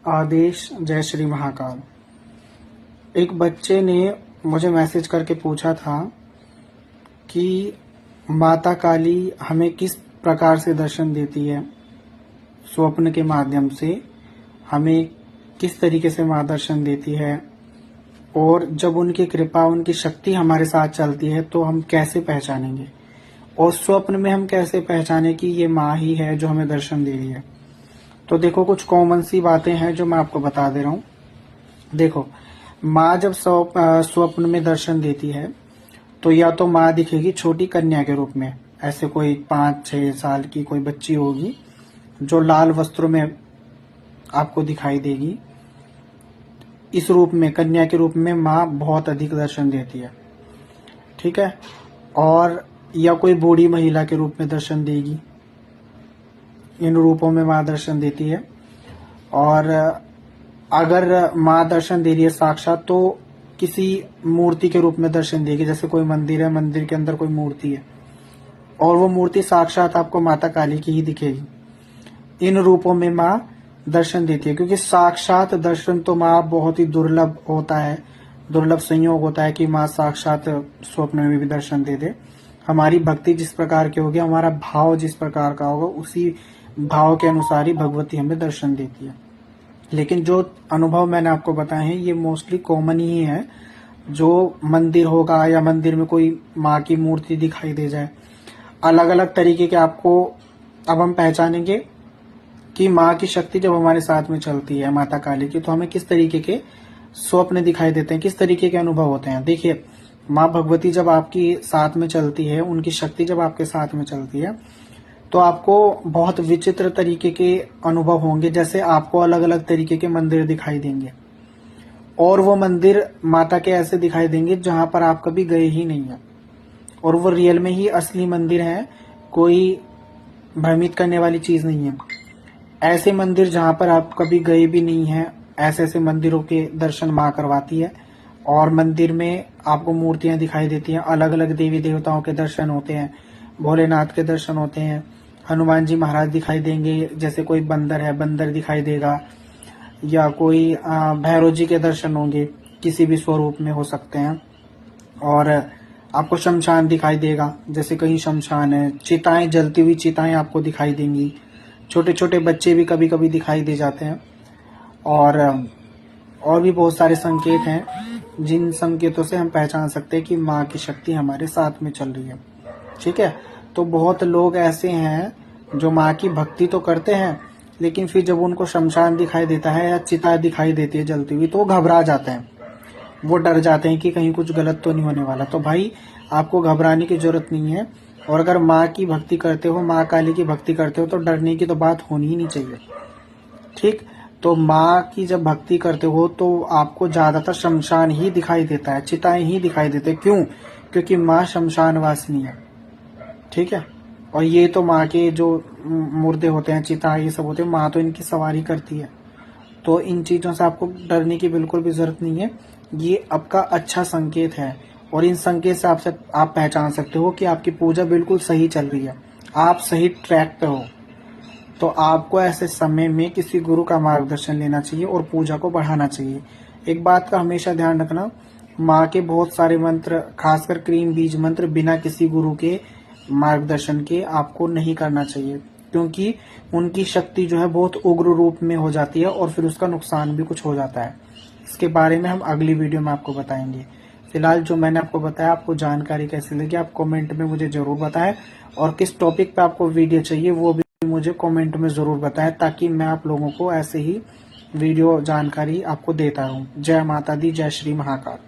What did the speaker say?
आदेश जय श्री महाकाल। एक बच्चे ने मुझे मैसेज करके पूछा था कि माता काली हमें किस प्रकार से दर्शन देती है, स्वप्न के माध्यम से हमें किस तरीके से माँ दर्शन देती है, और जब उनकी कृपा उनकी शक्ति हमारे साथ चलती है तो हम कैसे पहचानेंगे, और स्वप्न में हम कैसे पहचाने कि ये माँ ही है जो हमें दर्शन दे रही है। तो देखो, कुछ कॉमन सी बातें हैं जो मैं आपको बता दे रहा हूँ। देखो, माँ जब स्वप्न में दर्शन देती है तो या तो माँ दिखेगी छोटी कन्या के रूप में, ऐसे कोई 5-6 साल की कोई बच्ची होगी जो लाल वस्त्रों में आपको दिखाई देगी। इस रूप में, कन्या के रूप में माँ बहुत अधिक दर्शन देती है, ठीक है। और या कोई बूढ़ी महिला के रूप में दर्शन देगी। इन रूपों में माँ दर्शन देती है। और अगर माँ दर्शन दे रही है साक्षात तो किसी मूर्ति के रूप में दर्शन देगी। जैसे कोई मंदिर है, मंदिर के अंदर कोई मूर्ति है और वो मूर्ति साक्षात आपको माता काली की ही दिखेगी। इन रूपों में माँ दर्शन देती है, क्योंकि साक्षात दर्शन तो माँ बहुत ही दुर्लभ होता है, दुर्लभ संयोग होता है कि माँ साक्षात स्वप्न में भी दर्शन दे दे। हमारी भक्ति जिस प्रकार की होगी, हमारा भाव जिस प्रकार का होगा, उसी भाव के अनुसार ही भगवती हमें दर्शन देती है। लेकिन जो अनुभव मैंने आपको बताए हैं ये मोस्टली कॉमन ही है। जो मंदिर होगा या मंदिर में कोई माँ की मूर्ति दिखाई दे जाए, अलग अलग तरीके के आपको अब हम पहचानेंगे कि माँ की शक्ति जब हमारे साथ में चलती है, माता काली की, तो हमें किस तरीके के स्वप्न दिखाई देते हैं, किस तरीके के अनुभव होते हैं। देखिए, माँ भगवती जब आपकी साथ में चलती है, उनकी शक्ति जब आपके साथ में चलती है तो आपको बहुत विचित्र तरीके के अनुभव होंगे। जैसे आपको अलग अलग तरीके के मंदिर दिखाई देंगे, और वो मंदिर माता के ऐसे दिखाई देंगे जहां पर आप कभी गए ही नहीं है, और वो रियल में ही असली मंदिर है, कोई भ्रमित करने वाली चीज नहीं है। ऐसे मंदिर जहां पर आप कभी गए भी नहीं है, ऐसे ऐसे मंदिरों के दर्शन माँ करवाती है। और मंदिर में आपको मूर्तियां दिखाई देती हैं, अलग अलग देवी देवताओं के दर्शन होते हैं, भोलेनाथ के दर्शन होते हैं, हनुमान जी महाराज दिखाई देंगे। जैसे कोई बंदर है, बंदर दिखाई देगा, या कोई भैरव जी के दर्शन होंगे, किसी भी स्वरूप में हो सकते हैं। और आपको शमशान दिखाई देगा, जैसे कहीं शमशान है, चिताएं, जलती हुई चिताएं आपको दिखाई देंगी। छोटे छोटे बच्चे भी कभी कभी दिखाई दे जाते हैं। और भी बहुत सारे संकेत हैं जिन संकेतों से हम पहचान सकते हैं कि माँ की शक्ति हमारे साथ में चल रही है, ठीक है। तो बहुत लोग ऐसे हैं जो माँ की भक्ति तो करते हैं, लेकिन फिर जब उनको शमशान दिखाई देता है या चिता दिखाई देती है जलती हुई, तो वो घबरा जाते हैं, वो डर जाते हैं कि कहीं कुछ गलत तो नहीं होने वाला। तो भाई, आपको घबराने की जरूरत नहीं है। और अगर माँ की भक्ति करते हो, माँ काली की भक्ति करते हो, तो डरने की तो बात होनी ही नहीं चाहिए, ठीक। तो माँ की जब भक्ति करते हो तो आपको ज्यादातर शमशान ही दिखाई देता है, चिताएं ही दिखाई देते हैं। क्यों? क्योंकि माँ शमशान वासिनी है, ठीक है। और ये तो माँ के जो मुर्दे होते हैं, चिता, ये सब होते हैं, माँ तो इनकी सवारी करती है। तो इन चीजों से आपको डरने की बिल्कुल भी जरूरत नहीं है। ये आपका अच्छा संकेत है, और इन संकेत से आप पहचान सकते हो कि आपकी पूजा बिल्कुल सही चल रही है, आप सही ट्रैक पे हो। तो आपको ऐसे समय में किसी गुरु का मार्गदर्शन लेना चाहिए और पूजा को बढ़ाना चाहिए। एक बात का हमेशा ध्यान रखना, माँ के बहुत सारे मंत्र, खासकर क्रीम बीज मंत्र, बिना किसी गुरु के मार्गदर्शन के आपको नहीं करना चाहिए, क्योंकि उनकी शक्ति जो है बहुत उग्र रूप में हो जाती है और फिर उसका नुकसान भी कुछ हो जाता है। इसके बारे में हम अगली वीडियो में आपको बताएंगे। फिलहाल जो मैंने आपको बताया, आपको जानकारी कैसी लगी आप कमेंट में मुझे जरूर बताएं, और किस टॉपिक पे आपको वीडियो चाहिए वो भी मुझे कमेंट में जरूर बताएं, ताकि मैं आप लोगों को ऐसे ही वीडियो जानकारी आपको देता रहूं। जय माता दी, जय श्री महाकाल।